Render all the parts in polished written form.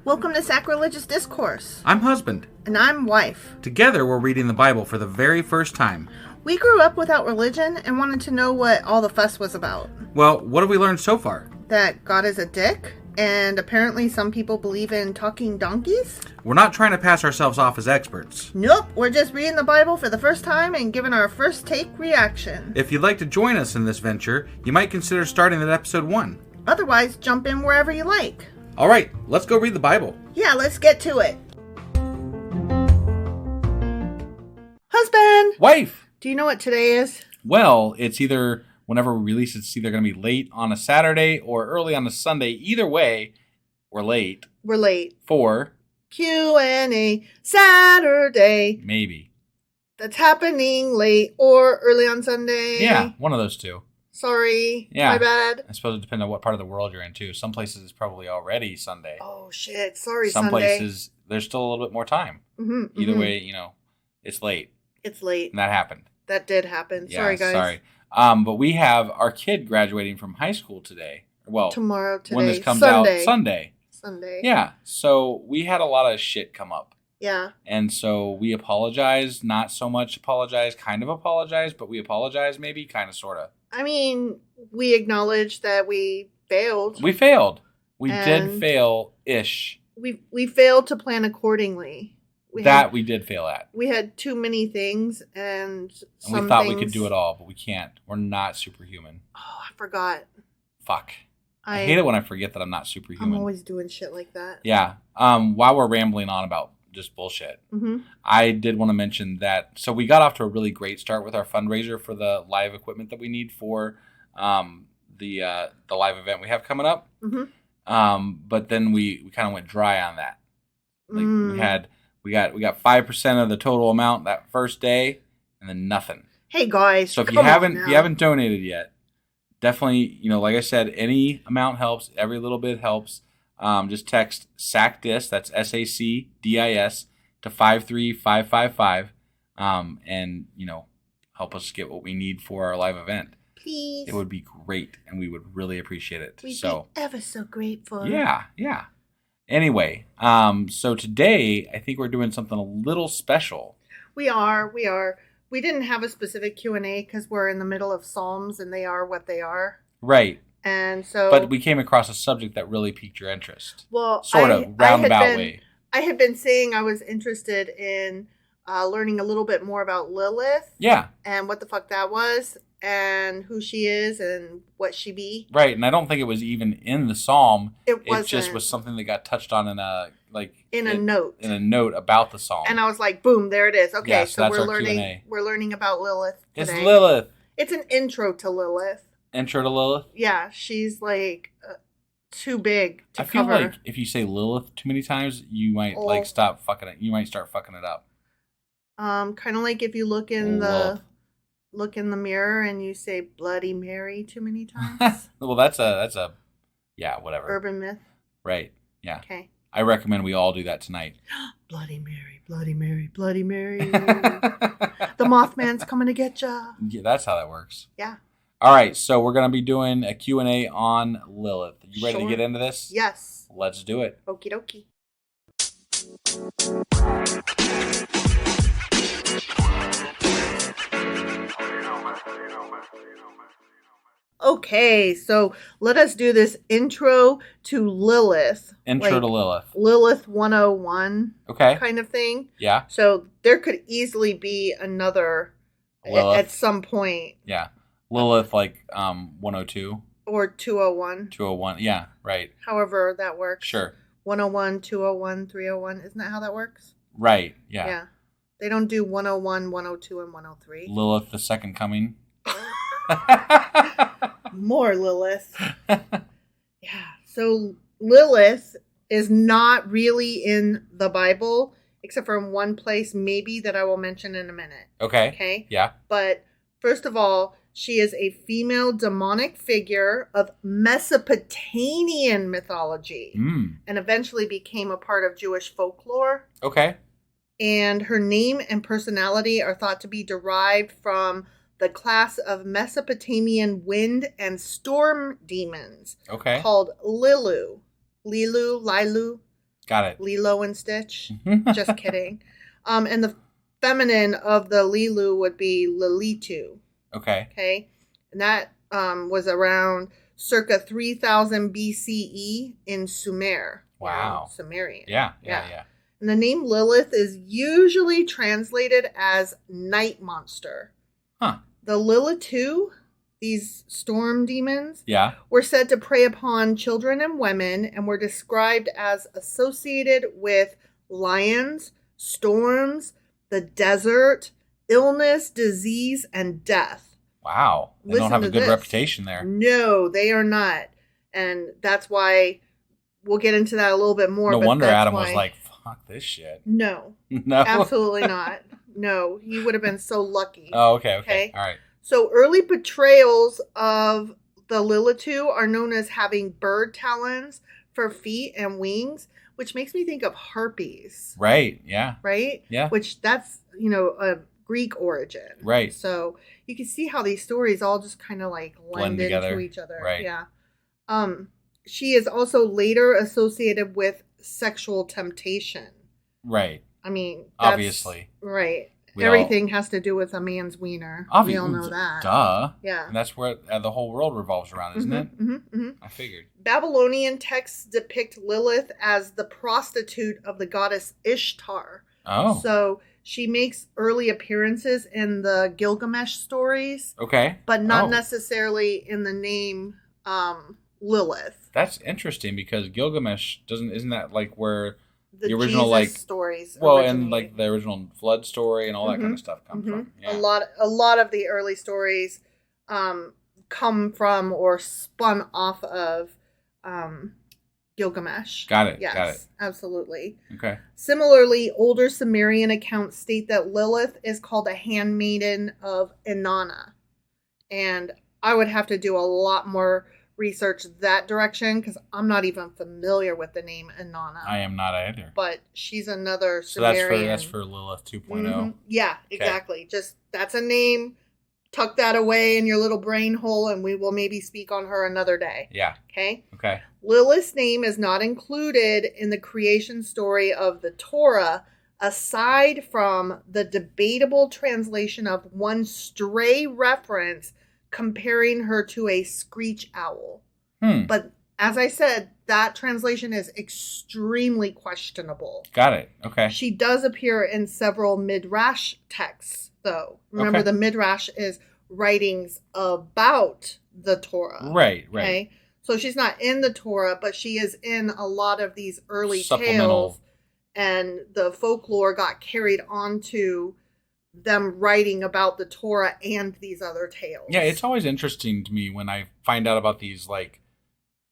Welcome to Sacrilegious Discourse. I'm husband. And I'm wife. Together, we're reading the Bible for the very first time. We grew up without religion and wanted to know what all the fuss was about. Well, what have we learned so far? That God is a dick, and apparently some people believe in talking donkeys? We're not trying to pass ourselves off as experts. Nope, we're just reading the Bible for the first time and giving our first take reaction. If you'd like to join us in this venture, you might consider starting at episode 1. Otherwise, jump in wherever you like. All right, let's go read the Bible. Yeah, let's get to it. Husband! Wife! Do you know what today is? Well, it's either, whenever we release, it's either going to be late on a Saturday or early on a Sunday. Either way, we're late. We're late. For? Q&A Saturday. Maybe. That's happening late or early on Sunday. Yeah, one of those two. Sorry. Yeah. My bad. I suppose it depends on what part of the world you're in, too. Some places it's probably already Sunday. Oh, shit. Sorry, Some Sunday. places, there's still a little bit more time. Mm-hmm, Either way, it's late. It's late. And that happened. That did happen. Yeah, sorry, guys. Sorry. But we have our kid graduating from high school today. Well, today. When this comes Sunday. out, Sunday. Yeah. So we had a lot of shit come up. Yeah. And so we apologize. Not so much apologize, kind of apologize, but we apologize maybe, kind of, sort of. I mean, we acknowledge that we failed. We failed. We did fail-ish. We failed to plan accordingly. We did fail at. We had too many things, and we thought we could do it all, but we can't. We're not superhuman. Oh, I forgot. Fuck. I hate it when I forget that I'm not superhuman. I'm always doing shit like that. Yeah. While we're rambling on about just bullshit, I did want to mention that. So we got off to a really great start with our fundraiser for the live equipment that we need for the live event we have coming up. But then we kind of went dry on that. Like we got 5% of the total amount that first day, and then nothing. Hey guys, so if you haven't donated yet, definitely, like I said, any amount helps. Every little bit helps. Just text SACDIS, that's SACDIS, to 53555, and help us get what we need for our live event. Please, it would be great, and we would really appreciate it. We'd be ever so grateful. Yeah. Anyway, so today I think we're doing something a little special. We are. We didn't have a specific Q&A because we're in the middle of Psalms, and they are what they are. Right. And so, but we came across a subject that really piqued your interest. Well, sort of roundabout way. I had been saying I was interested in learning a little bit more about Lilith. Yeah. And what the fuck that was, and who she is, and what she be. Right, and I don't think it was even in the psalm. It wasn't. It just was something that got touched on in a note. In a note about the psalm. And I was like, boom, there it is. Okay, yeah, so we're learning. Q&A. We're learning about Lilith today. It's Lilith. It's an intro to Lilith. Intro to Lilith? Yeah, she's like too big to cover. I feel like if you say Lilith too many times, you might stop fucking it. You might start fucking it up. Kind of like if you look in the mirror and you say Bloody Mary too many times. Well, that's a whatever. Urban myth. Right. Yeah. Okay. I recommend we all do that tonight. Bloody Mary, Bloody Mary, Bloody Mary. The Mothman's coming to get ya. Yeah, that's how that works. Yeah. All right, so we're going to be doing a Q&A on Lilith. You ready to get into this? Yes. Let's do it. Okie dokie. Okay, so let us do this intro to Lilith. Intro to Lilith. Lilith 101 kind of thing. Yeah. So there could easily be another Lilith at some point. Yeah. Lilith 102. Or 201. 201, yeah, right. However that works. Sure. 101, 201, 301. Isn't that how that works? Right, yeah. Yeah. They don't do 101, 102, and 103. Lilith, the second coming. More Lilith. Yeah. So Lilith is not really in the Bible, except for in one place, maybe, that I will mention in a minute. Okay. Yeah. But first of all, she is a female demonic figure of Mesopotamian mythology and eventually became a part of Jewish folklore. Okay. And her name and personality are thought to be derived from the class of Mesopotamian wind and storm demons called Lilu. Lilu. Got it. Lilo and Stitch. Just kidding. And the feminine of the Lilu would be Lilitu. Okay. Okay. And that was around circa 3000 BCE in Sumer. Wow. Sumerian. Yeah. And the name Lilith is usually translated as night monster. Huh. The Lilitu, these storm demons, Yeah. were said to prey upon children and women and were described as associated with lions, storms, the desert, illness, disease, and death. Wow. They don't have a good reputation there. No, they are not. And that's why we'll get into that a little bit more. No wonder Adam was like, fuck this shit. No. No. Absolutely not. No, he would have been so lucky. Oh, okay. All right. So early portrayals of the Lilitu are known as having bird talons for feet and wings, which makes me think of harpies. Right. Yeah. Right? Yeah. Which that's, a Greek origin. Right. So you can see how these stories all just kind of like blend into each other. Right. Yeah. She is also later associated with sexual temptation. Right. I mean, obviously. Right. Everything has to do with a man's wiener. We all know that. Duh. Yeah. And that's where the whole world revolves around, isn't it? Mm-hmm, mm-hmm. I figured. Babylonian texts depict Lilith as the prostitute of the goddess Ishtar. Oh. So she makes early appearances in the Gilgamesh stories. Okay. But not necessarily in the name Lilith. That's interesting because Gilgamesh isn't that like where the original Jesus stories and like the original flood story and all that kind of stuff comes from. Yeah. A lot of the early stories come from or spun off of Gilgamesh. Got it. Yes, got it. Absolutely. Okay. Similarly, older Sumerian accounts state that Lilith is called a handmaiden of Inanna. And I would have to do a lot more research that direction because I'm not even familiar with the name Inanna. I am not either. But she's another Sumerian. So that's for Lilith 2.0. Mm-hmm. Yeah, exactly. Okay. Just that's a name. Tuck that away in your little brain hole and we will maybe speak on her another day. Yeah. Okay? Okay. Lilith's name is not included in the creation story of the Torah aside from the debatable translation of one stray reference comparing her to a screech owl. But as I said, that translation is extremely questionable. Got it. Okay. She does appear in several midrash texts, though. Remember, the midrash is writings about the Torah. Right. Okay? So she's not in the Torah, but she is in a lot of these early tales. And the folklore got carried onto them writing about the Torah and these other tales. Yeah, it's always interesting to me when I find out about these like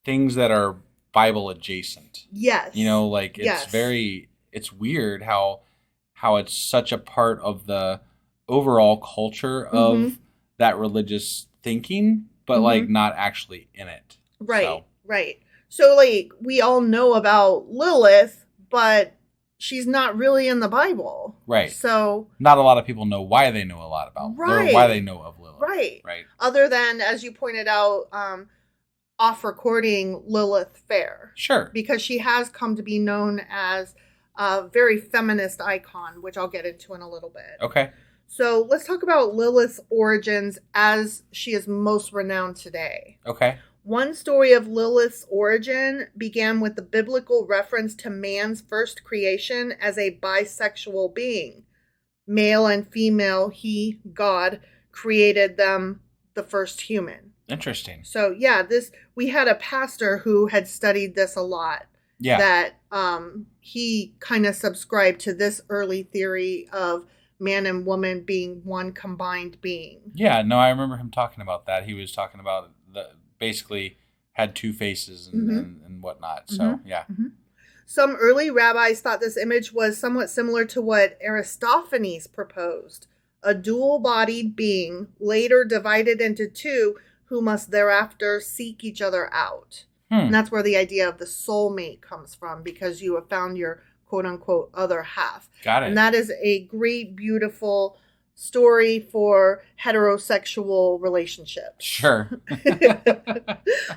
things that are Bible adjacent. Yes. It's weird how it's such a part of the overall culture of that religious thinking, but like not actually in it. Right. Right. So like we all know about Lilith, but she's not really in the Bible. Right. So not a lot of people know why they know a lot about or why they know of Lilith. Right. Right. Other than, as you pointed out, off recording Lilith Fair. Sure. Because she has come to be known as a very feminist icon, which I'll get into in a little bit. Okay. So let's talk about Lilith's origins as she is most renowned today. Okay. One story of Lilith's origin began with the biblical reference to man's first creation as a bisexual being. Male and female, he, God, created them the first human. Interesting. So, yeah, we had a pastor who had studied this a lot. Yeah. That he kind of subscribed to this early theory of man and woman being one combined being. Yeah, no, I remember him talking about that. He was talking about basically had two faces and whatnot. So, yeah. Mm-hmm. Some early rabbis thought this image was somewhat similar to what Aristophanes proposed. A dual-bodied being, later divided into two, who must thereafter seek each other out. And that's where the idea of the soulmate comes from, because you have found your quote-unquote other half. Got it. And that is a great, beautiful story for heterosexual relationships. Sure.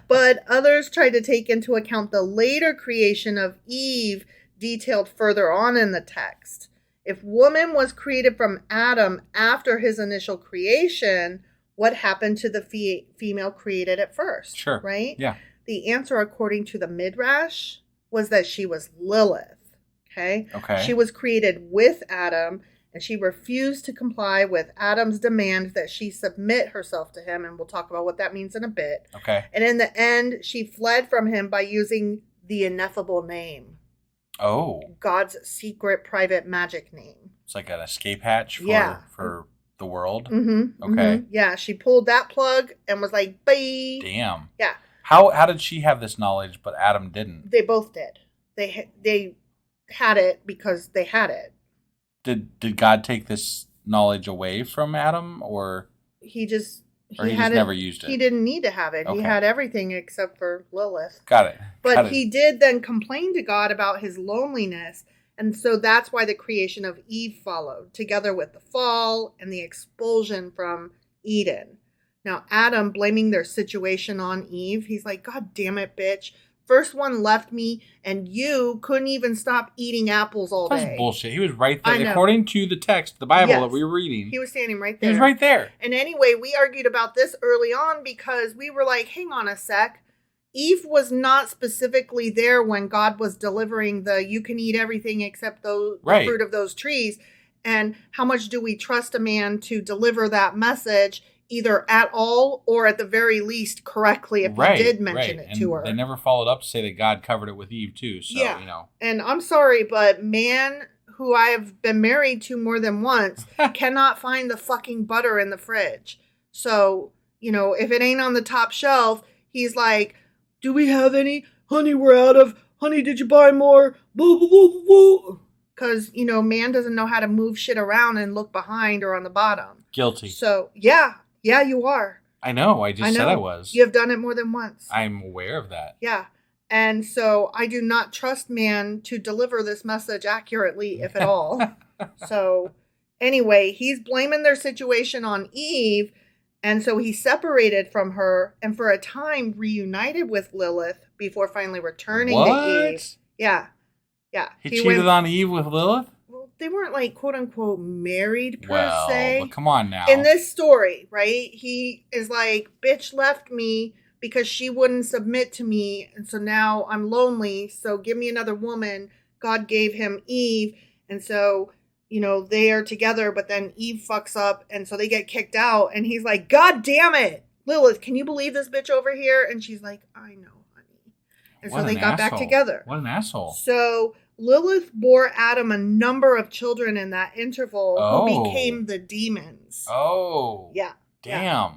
But others tried to take into account the later creation of Eve detailed further on in the text. If woman was created from Adam after his initial creation, what happened to the female created at first? Sure. Right? Yeah. The answer, according to the Midrash, was that she was Lilith. Okay? She was created with Adam, and she refused to comply with Adam's demand that she submit herself to him, and we'll talk about what that means in a bit. Okay. And in the end, she fled from him by using the ineffable name. Oh. God's secret private magic name. It's like an escape hatch for the world? Mm-hmm. Okay. Mm-hmm. Yeah, she pulled that plug and was like, bye. Damn. Yeah. How did she have this knowledge, but Adam didn't? They both did. They had it because they had it. Did God take this knowledge away from Adam, or he just never used it? He didn't need to have it. Okay. He had everything except for Lilith. Got it. But he did then complain to God about his loneliness, and so that's why the creation of Eve followed, together with the fall and the expulsion from Eden. Now, Adam blaming their situation on Eve, he's like, God damn it, bitch. First one left me, and you couldn't even stop eating apples all day. That's bullshit. He was right there. According to the text, the Bible that we were reading. He was standing right there. He was right there. And anyway, we argued about this early on because we were like, hang on a sec. Eve was not specifically there when God was delivering you can eat everything except the fruit of those trees. And how much do we trust a man to deliver that message either at all or at the very least correctly if he did mention it to her? They never followed up to say that God covered it with Eve too. So, And I'm sorry, but man who I have been married to more than once cannot find the fucking butter in the fridge. So, if it ain't on the top shelf, he's like, do we have any? Honey, we're out of. Honey, did you buy more? Boo, boo, boo, boo. Because, man doesn't know how to move shit around and look behind or on the bottom. Guilty. So, yeah, you are. I know. I just said I was. You have done it more than once. I'm aware of that. Yeah. And so I do not trust man to deliver this message accurately, if at all. So anyway, he's blaming their situation on Eve. And so he separated from her and for a time reunited with Lilith before finally returning to Eve. Yeah. Yeah. He cheated on Eve with Lilith? Well, they weren't like quote unquote married per se. But come on now. In this story, right? He is like, bitch left me because she wouldn't submit to me. And so now I'm lonely. So give me another woman. God gave him Eve. And so, they are together, but then Eve fucks up. And so they get kicked out. And he's like, God damn it. Lilith, can you believe this bitch over here? And she's like, I know, honey. And so they got back together. What an asshole. So Lilith bore Adam a number of children in that interval who became the demons. Oh. Yeah. Damn. Yeah.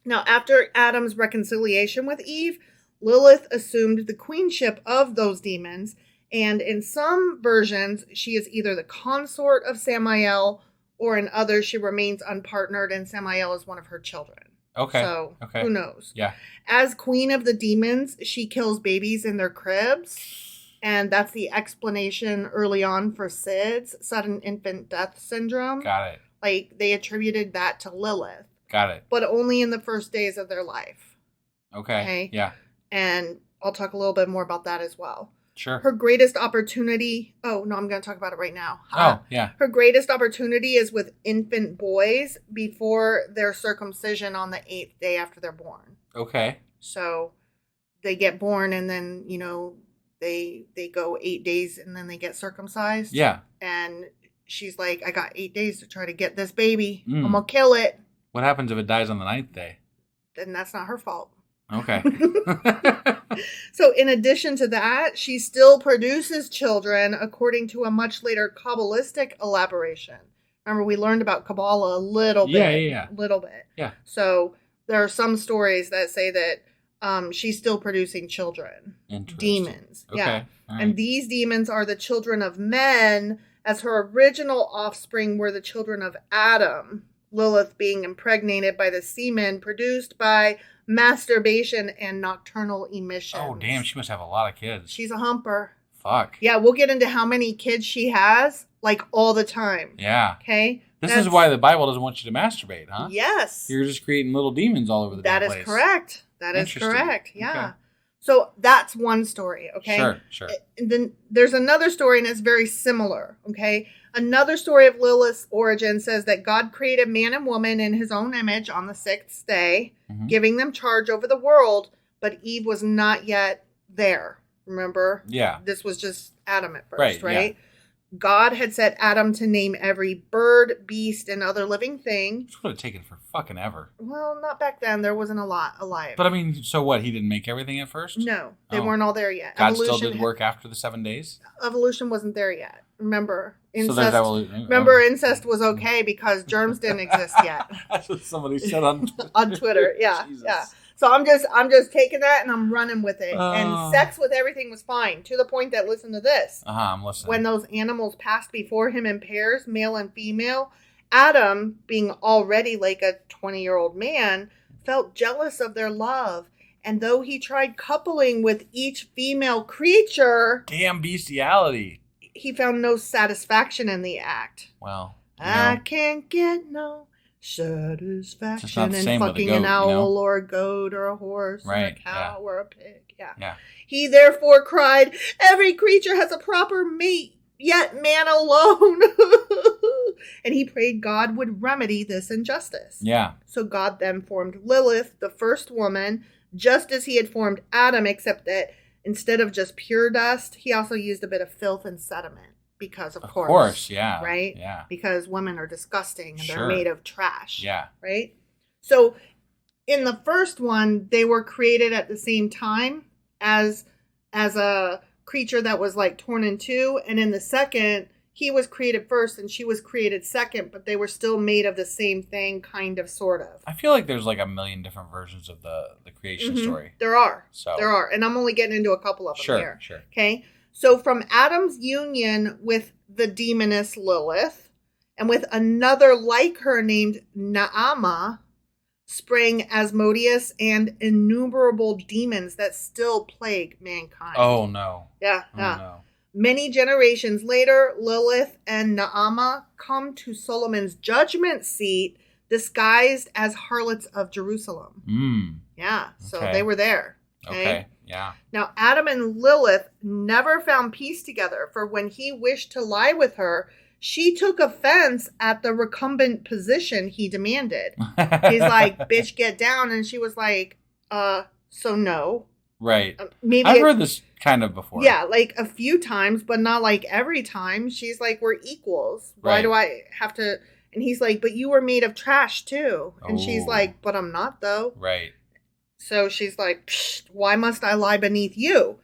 Now, after Adam's reconciliation with Eve, Lilith assumed the queenship of those demons. And in some versions, she is either the consort of Samael, or in others, she remains unpartnered and Samael is one of her children. Okay. So, who knows? Yeah. As queen of the demons, she kills babies in their cribs. And that's the explanation early on for SIDS, sudden infant death syndrome. Got it. Like, they attributed that to Lilith. Got it. But only in the first days of their life. Okay. Yeah. And I'll talk a little bit more about that as well. Sure. Her greatest opportunity... Oh, no, I'm going to talk about it right now. Yeah. Her greatest opportunity is with infant boys before their circumcision on the 8th day after they're born. Okay. So they get born and then, they go 8 days and then they get circumcised. Yeah. And she's like, I got 8 days to try to get this baby. I'm going to kill it. What happens if it dies on the 9th day? Then that's not her fault. Okay. So in addition to that, she still produces children according to a much later Kabbalistic elaboration. Remember, we learned about Kabbalah a little bit. Yeah. Little bit. Yeah. So there are some stories that say that she's still producing children. Demons. Okay. Yeah. Right. And these demons are the children of men, as her original offspring were the children of Adam. Lilith being impregnated by the semen produced by masturbation and nocturnal emissions. Oh, damn. She must have a lot of kids. She's a humper. Fuck. Yeah, we'll get into how many kids she has, like, all the time. Yeah. Okay? This is why the Bible doesn't want you to masturbate, huh? Yes. You're just creating little demons all over the place. That is correct. That is correct. Yeah. Okay. So that's one story, okay? Sure. And then there's another story, and it's very similar, okay? Another story of Lilith's origin says that God created man and woman in his own image on the sixth day, giving them charge over the world, but Eve was not yet there, remember? Yeah. This was just Adam at first, right? Yeah. God had set Adam to name every bird, beast, and other living thing. This would have taken for fucking ever. Well, not back then. There wasn't a lot alive. But I mean, so what? He didn't make everything at first? No, they weren't all there yet. God still did work after the 7 days? Evolution wasn't there yet. Remember, incest. So there's evolution. Remember, incest was okay because germs didn't exist yet. That's what somebody said on Twitter. On Twitter, yeah, Jesus. yeah. So I'm just taking that and I'm running with it. And sex with everything was fine, to the point that, listen to this. I'm listening. When those animals passed before him in pairs, male and female, Adam, being already like a 20-year-old man, felt jealous of their love. And though he tried coupling with each female creature... Damn bestiality. He found no satisfaction in the act. Well, I can't get no satisfaction in fucking fucking an owl or a goat or a horse or a cow or a pig. Yeah. He therefore cried, every creature has a proper mate, yet man alone. And he prayed God would remedy this injustice. Yeah. So God then formed Lilith, the first woman, just as he had formed Adam, except that instead of just pure dust, he also used a bit of filth and sediment. Because, of course, yeah. Right? Yeah. Because women are disgusting and they're made of trash. Yeah. Right? So, in the first one, they were created at the same time as a creature that was like torn in two. And in the second, he was created first and she was created second, but they were still made of the same thing, kind of, sort of. I feel like there's like a million different versions of the creation story. There are. So there are. And I'm only getting into a couple of them here. Sure. Okay? So from Adam's union with the demoness Lilith, and with another like her named Naamah, sprang Asmodeus and innumerable demons that still plague mankind. Oh, no. Yeah. No. Many generations later, Lilith and Naamah come to Solomon's judgment seat disguised as harlots of Jerusalem. Yeah, so they were there. Okay. Yeah. Now, Adam and Lilith never found peace together, for when he wished to lie with her, she took offense at the recumbent position he demanded. He's like, bitch, get down. And she was like, so no. Right. Maybe I've heard this kind of before. Yeah, like a few times, but not like every time. She's like, we're equals. Why do I have to? And he's like, but you were made of trash too. And she's like, but I'm not though. Right. So she's like, psh, why must I lie beneath you?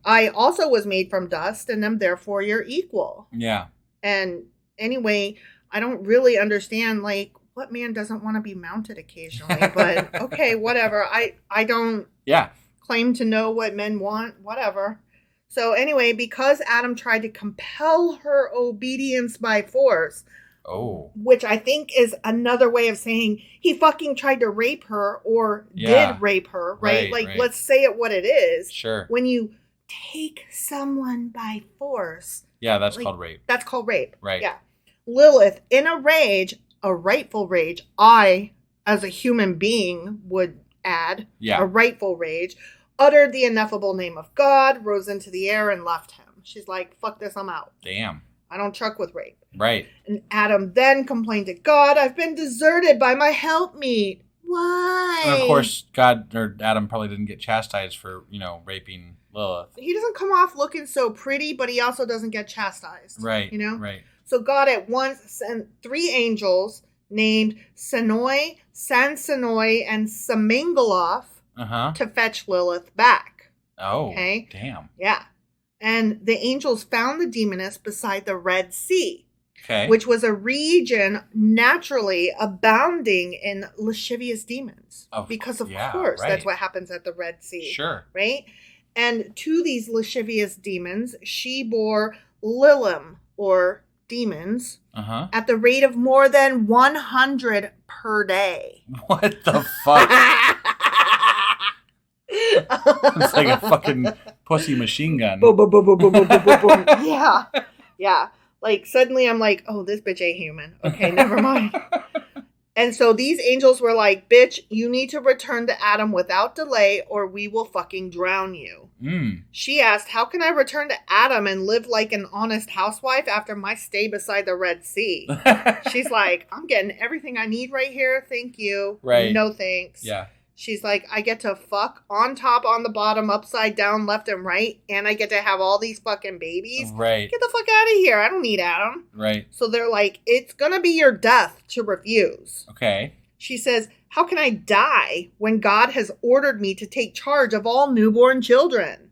I also was made from dust and am therefore your equal. Yeah. And anyway, I don't really understand, like, what man doesn't want to be mounted occasionally? But okay, whatever. I don't claim to know what men want, whatever. So anyway, because Adam tried to compel her obedience by force, which I think is another way of saying he fucking tried to rape her or did rape her, right? Let's say it what it is. Sure. When you take someone by force. Yeah, that's called rape. That's called rape. Right. Yeah. Lilith, in a rage, a rightful rage, I, as a human being, would add, a rightful rage, uttered the ineffable name of God, rose into the air, and left him. She's like, fuck this, I'm out. Damn. I don't truck with rape. Right. And Adam then complained to God, I've been deserted by my helpmeet. Why? And of course, God or Adam probably didn't get chastised for, raping Lilith. He doesn't come off looking so pretty, but he also doesn't get chastised. Right. Right. So God at once sent 3 angels named Senoi, Sansenoi, and Samengaloth to fetch Lilith back. Oh, okay. Damn. Yeah. And the angels found the demoness beside the Red Sea, which was a region naturally abounding in lascivious demons. Because, of course, that's what happens at the Red Sea. Sure. Right? And to these lascivious demons, she bore Lilim, or demons, at the rate of more than 100 per day. What the fuck? It's like a fucking pussy machine gun. Boom, boom, boom, boom, boom, boom, boom, boom. Yeah. Like, suddenly I'm like, oh, this bitch ain't human. Okay, never mind. And so these angels were like, bitch, you need to return to Adam without delay or we will fucking drown you. She asked, how can I return to Adam and live like an honest housewife after my stay beside the Red Sea? She's like, I'm getting everything I need right here. Thank you. Right. No thanks. Yeah. She's like, I get to fuck on top, on the bottom, upside down, left and right, and I get to have all these fucking babies. Right. Get the fuck out of here. I don't need Adam. Right. So they're like, it's going to be your death to refuse. Okay. She says, how can I die when God has ordered me to take charge of all newborn children?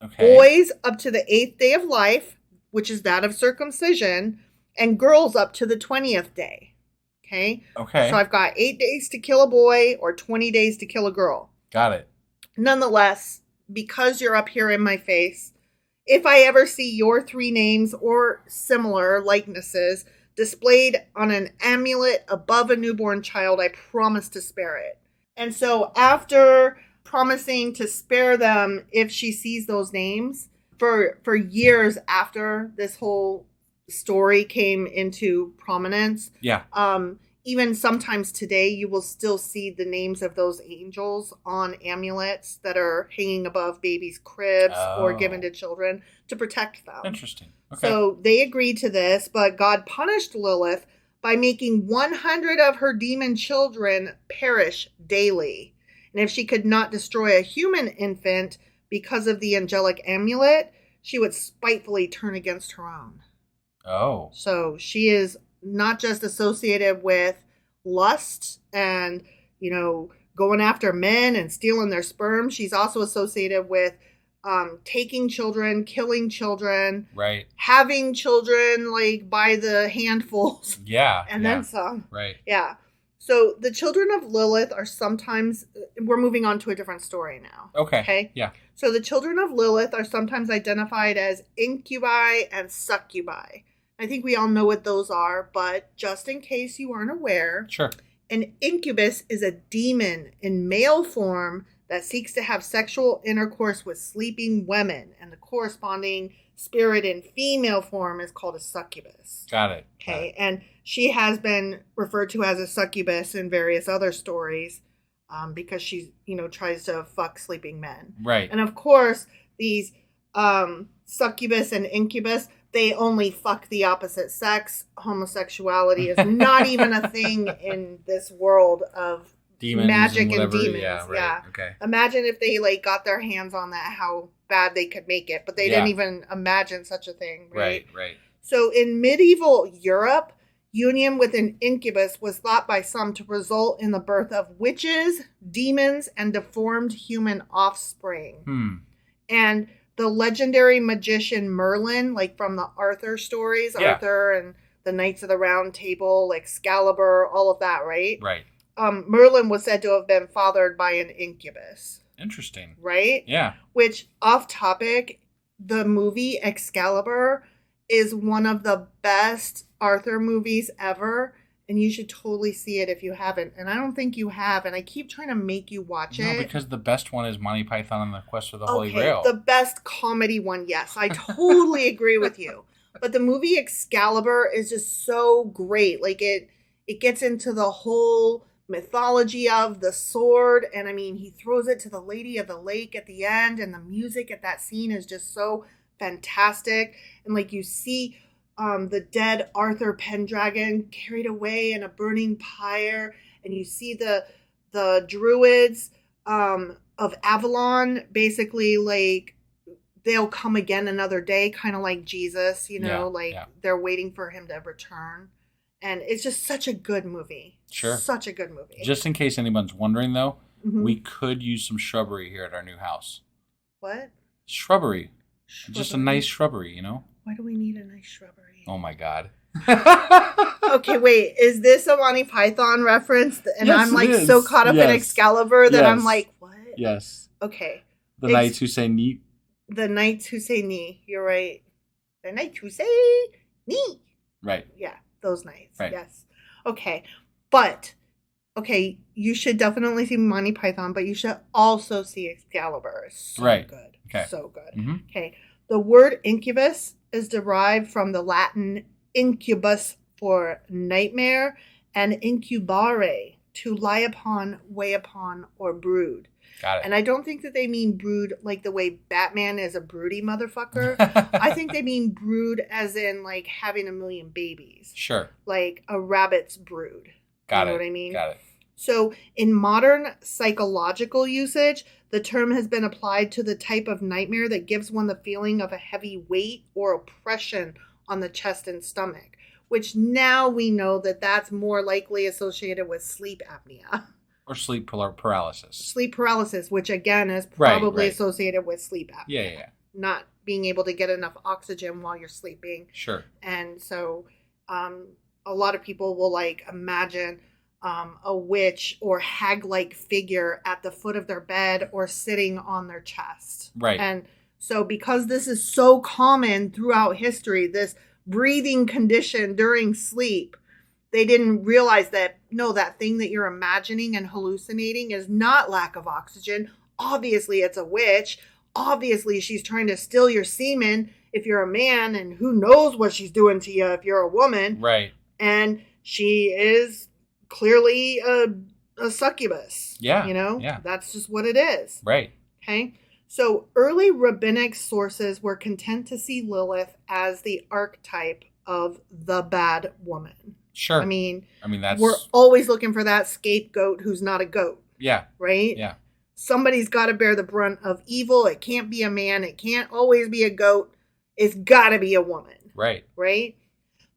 Okay. Boys up to the 8th day of life, which is that of circumcision, and girls up to the 20th day. Okay. So I've got 8 days to kill a boy or 20 days to kill a girl. Got it. Nonetheless, because you're up here in my face, if I ever see your 3 names or similar likenesses displayed on an amulet above a newborn child, I promise to spare it. And so after promising to spare them if she sees those names, for years after this whole story came into prominence. Yeah. Even sometimes today, you will still see the names of those angels on amulets that are hanging above babies' cribs or given to children to protect them. Interesting. Okay. So they agreed to this, but God punished Lilith by making 100 of her demon children perish daily. And if she could not destroy a human infant because of the angelic amulet, she would spitefully turn against her own. Oh. So she is not just associated with lust and, going after men and stealing their sperm. She's also associated with taking children, killing children, right, having children like by the handfuls. Yeah. And then some. Right. Yeah. So the children of Lilith are sometimes, we're moving on to a different story now. Okay. Yeah. So the children of Lilith are sometimes identified as incubi and succubi. I think we all know what those are, but just in case you aren't aware, sure. An incubus is a demon in male form that seeks to have sexual intercourse with sleeping women, and the corresponding spirit in female form is called a succubus. Got it. Okay, and she has been referred to as a succubus in various other stories because she, tries to fuck sleeping men. Right. And of course, these succubus and incubus, they only fuck the opposite sex. Homosexuality is not even a thing in this world of demons magic and demons. Yeah, right. Yeah. Okay. Imagine if they got their hands on that, how bad they could make it. But they didn't even imagine such a thing. Right. Right. So in medieval Europe, union with an incubus was thought by some to result in the birth of witches, demons, and deformed human offspring. And the legendary magician Merlin, like from the Arthur stories, Arthur and the Knights of the Round Table, Excalibur, all of that, right? Right. Merlin was said to have been fathered by an incubus. Interesting. Right? Yeah. Which, off topic, the movie Excalibur is one of the best Arthur movies ever. And you should totally see it if you haven't. And I don't think you have. And I keep trying to make you watch it. No, because the best one is Monty Python and the Quest for the Holy Grail. The best comedy one, yes. I totally agree with you. But the movie Excalibur is just so great. It gets into the whole mythology of the sword. And I mean, he throws it to the Lady of the Lake at the end. And the music at that scene is just so fantastic. And you see the dead Arthur Pendragon carried away in a burning pyre, and you see the druids of Avalon basically they'll come again another day, kind of like Jesus, they're waiting for him to return, and it's just such a good movie. Sure, such a good movie. Just in case anyone's wondering, though, we could use some shrubbery here at our new house. What? Shrubbery. Just a nice shrubbery, Why do we need a nice shrubbery? Oh my God. Okay, wait. Is this a Monty Python reference? And yes, I'm so caught up in Excalibur that I'm like, what? Yes. Okay. The knights who say neat. The knights who say knee. You're right. The knights who say knee. Right. Yeah, those knights. Right. Yes. Okay. But, you should definitely see Monty Python, but you should also see Excalibur. It's so good. Okay. So good. Mm-hmm. Okay. The word incubus is derived from the Latin incubus for nightmare, and incubare, to lie upon, weigh upon, or brood. Got it. And I don't think that they mean brood like the way Batman is a broody motherfucker. I think they mean brood as in like having a million babies. Sure. Like a rabbit's brood. Got it. You know what I mean? Got it. So in modern psychological usage, the term has been applied to the type of nightmare that gives one the feeling of a heavy weight or oppression on the chest and stomach, which now we know that that's more likely associated with sleep apnea. Or sleep paralysis. Sleep paralysis, which again is probably associated with sleep apnea. Yeah. Not being able to get enough oxygen while you're sleeping. Sure. And so a lot of people will like imagine a witch or hag-like figure at the foot of their bed or sitting on their chest. Right. And so because this is so common throughout history, this breathing condition during sleep, they didn't realize that, no, that thing that you're imagining and hallucinating is not lack of oxygen. Obviously, it's a witch. Obviously, she's trying to steal your semen if you're a man, and who knows what she's doing to you if you're a woman. Right. And she is clearly a succubus. Yeah. You know? Yeah. That's just what it is. Right. Okay? So early rabbinic sources were content to see Lilith as the archetype of the bad woman. Sure. I mean that's... we're always looking for that scapegoat who's not a goat. Yeah. Right? Yeah. Somebody's got to bear the brunt of evil. It can't be a man. It can't always be a goat. It's got to be a woman. Right. Right?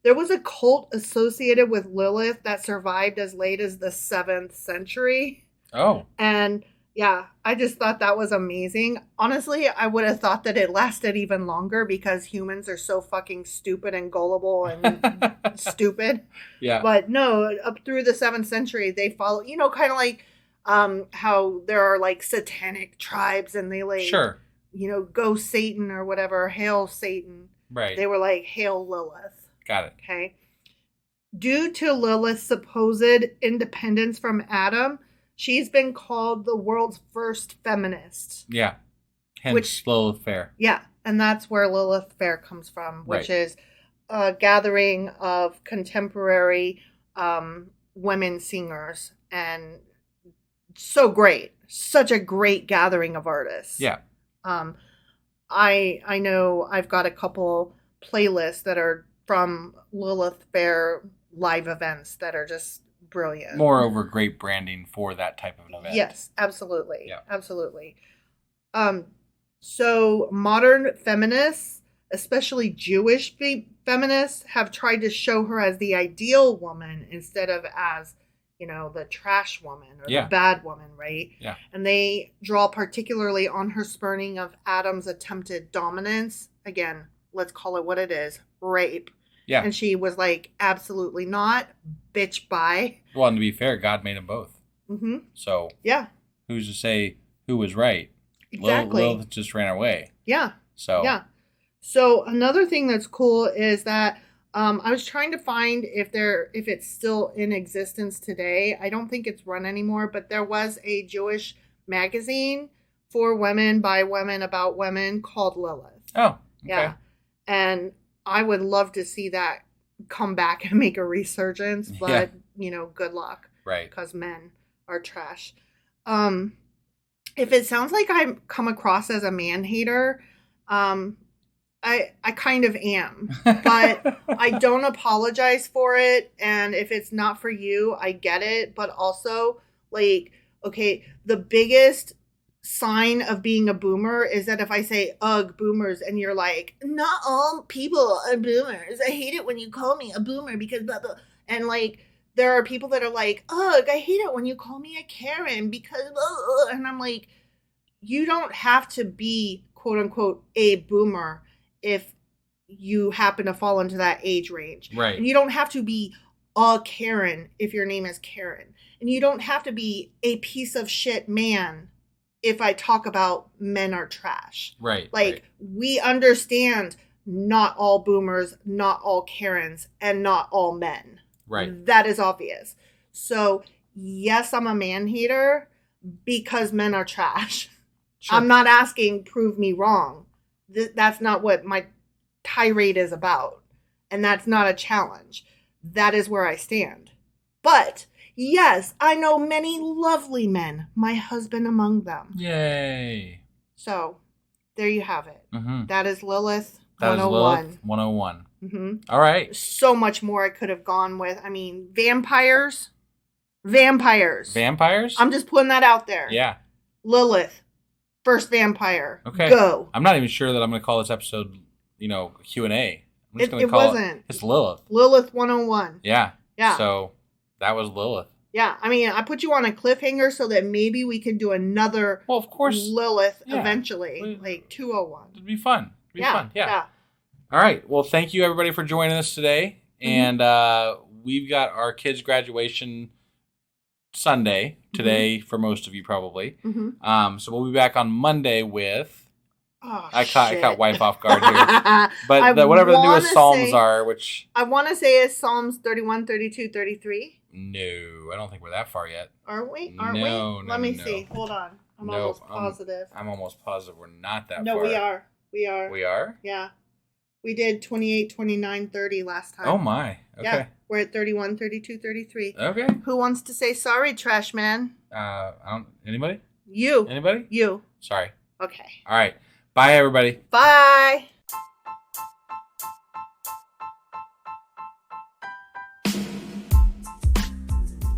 There was a cult associated with Lilith that survived as late as the 7th century. Oh. And yeah, I just thought that was amazing. Honestly, I would have thought that it lasted even longer because humans are so fucking stupid and gullible and stupid. Yeah. But no, up through the 7th century, they follow, you know, kind of like how there are like satanic tribes and they like, sure, you know, go Satan or whatever, hail Satan. Right. They were like, hail Lilith. Got it. Okay. Due to Lilith's supposed independence from Adam, she's been called the world's first feminist. Yeah. Hence Lilith Fair. Yeah. And that's where Lilith Fair comes from, which is a gathering of contemporary women singers. And so great. Such a great gathering of artists. Yeah. I know I've got a couple playlists that are from Lilith Fair live events that are just brilliant. Moreover, great branding for that type of an event. Yes, absolutely. Yeah. Absolutely. So modern feminists, especially Jewish feminists, have tried to show her as the ideal woman instead of as, you know, the trash woman or the bad woman, right? Yeah. And they draw particularly on her spurning of Adam's attempted dominance. Again, let's call it what it is, rape. Yeah. And she was like, absolutely not. Bitch, bye. Well, and to be fair, God made them both. Mm-hmm. So, yeah. Who's to say who was right? Exactly. Lilith just ran away. Yeah. So, yeah. So another thing that's cool is that I was trying to find if it's still in existence today. I don't think it's run anymore, but there was a Jewish magazine for women by women about women called Lilith. Oh, okay. Yeah. And I would love to see that come back and make a resurgence, but you know, good luck. Right. Because men are trash. If it sounds like I come across as a man hater, I kind of am, but I don't apologize for it. And if it's not for you, I get it. But also, like, okay, the biggest sign of being a boomer is that if I say, ugh, boomers, and you're like, not all people are boomers. I hate it when you call me a boomer because blah, blah. And like, there are people that are like, ugh, I hate it when you call me a Karen because blah. And I'm like, you don't have to be, quote unquote, a boomer if you happen to fall into that age range. Right. And you don't have to be a Karen if your name is Karen. And you don't have to be a piece of shit man if I talk about men are trash. Right. Like, we understand not all boomers, not all Karens, and not all men. Right. That is obvious. So, yes, I'm a man hater because men are trash. Sure. I'm not asking prove me wrong. That's not what my tirade is about. And that's not a challenge. That is where I stand. But yes, I know many lovely men, my husband among them. Yay. So, there you have it. Mm-hmm. That is Lilith That 101. is Lilith 101. Mm-hmm. All right. So much more I could have gone with. I mean, vampires. Vampires. Vampires? I'm just putting that out there. Yeah. Lilith. First vampire. Okay. Go. I'm not even sure that I'm going to call this episode, Q&A. I'm just going to call it. It's Lilith. Lilith 101. Yeah. Yeah. So that was Lilith. Yeah. I mean, I put you on a cliffhanger so that maybe we can do another of course. Lilith eventually. Like 201. It'd be fun. Yeah. All right. Well, thank you, everybody, for joining us today. Mm-hmm. And we've got our kids' graduation Sunday today for most of you, probably. Mm-hmm. So we'll be back on Monday with... Oh, I caught wife off guard here. But whatever the newest Psalms are, which... I want to say is Psalms 31, 32, 33. No, I don't think we're that far yet. Aren't we? No, Let me see. Hold on. I'm almost positive. I'm almost positive we're not that far. No, we are. We are. We are? Yeah. We did 28, 29, 30 last time. Oh, my. Okay. Yeah. We're at 31, 32, 33. Okay. Who wants to say sorry, trash man? Anybody? You. Anybody? You. Sorry. Okay. All right. Bye, everybody. Bye.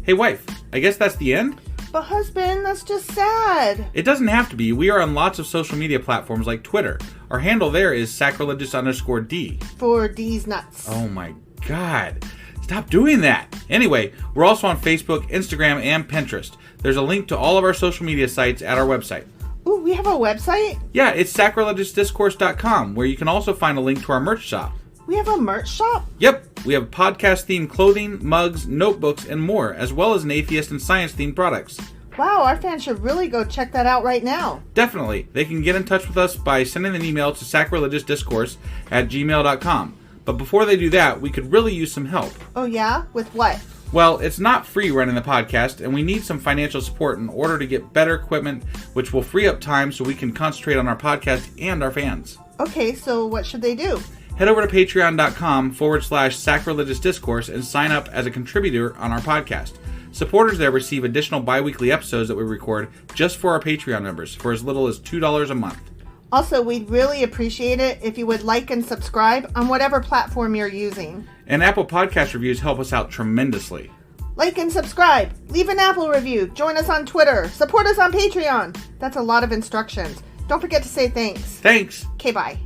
Hey, wife. I guess that's the end? But husband, that's just sad. It doesn't have to be. We are on lots of social media platforms like Twitter. Our handle there is sacrilegious_D. For D's nuts. Oh my God. Stop doing that. Anyway, we're also on Facebook, Instagram, and Pinterest. There's a link to all of our social media sites at our website. Ooh, we have a website? Yeah, it's sacrilegiousdiscourse.com, where you can also find a link to our merch shop. We have a merch shop? Yep. We have podcast-themed clothing, mugs, notebooks, and more, as well as an atheist and science-themed products. Wow, our fans should really go check that out right now. Definitely. They can get in touch with us by sending an email to sacrilegiousdiscourse@gmail.com. But before they do that, we could really use some help. Oh yeah? With what? Well, it's not free running the podcast, and we need some financial support in order to get better equipment, which will free up time so we can concentrate on our podcast and our fans. Okay, so what should they do? Head over to patreon.com/sacrilegiousdiscourse and sign up as a contributor on our podcast. Supporters there receive additional bi-weekly episodes that we record just for our Patreon members for as little as $2 a month. Also, we'd really appreciate it if you would like and subscribe on whatever platform you're using. And Apple Podcast reviews help us out tremendously. Like and subscribe. Leave an Apple review. Join us on Twitter. Support us on Patreon. That's a lot of instructions. Don't forget to say thanks. Thanks. Okay, bye.